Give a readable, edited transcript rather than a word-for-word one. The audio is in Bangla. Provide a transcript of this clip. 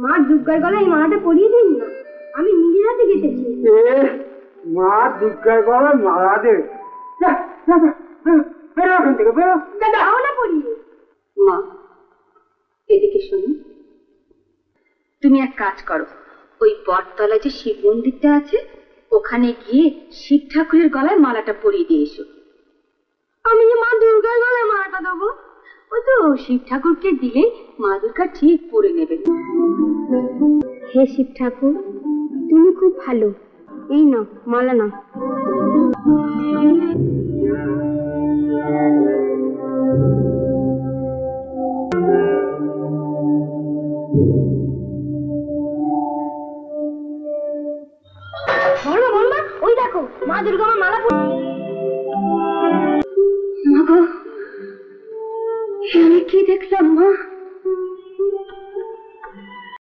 মা দুর্গার গলায় এই মালাটা পরিয়ে দিন না, আমি নিজের হাতে গেঁথেছি। মা দুর্গার গলায় মালা দে? মা এদিকে শুনুন, তুমি এক কাজ করো, ওই বটতলায় যে শিব মন্দিরটা আছে ওখানে গিয়ে শিব ঠাকুরের গলায় মালাটা পরিয়ে দিয়ে এসো। আমি যে মা দুর্গার গলায় মালাটা দেবো? ওই তো শিব ঠাকুরকে দিলে মা দুর্গা ঠিক পরে নেবে। হে শিব ঠাকুর, তুমি খুব ভালো, এই নাও মালা নাও। ওই দেখো মা দুর্গা আমার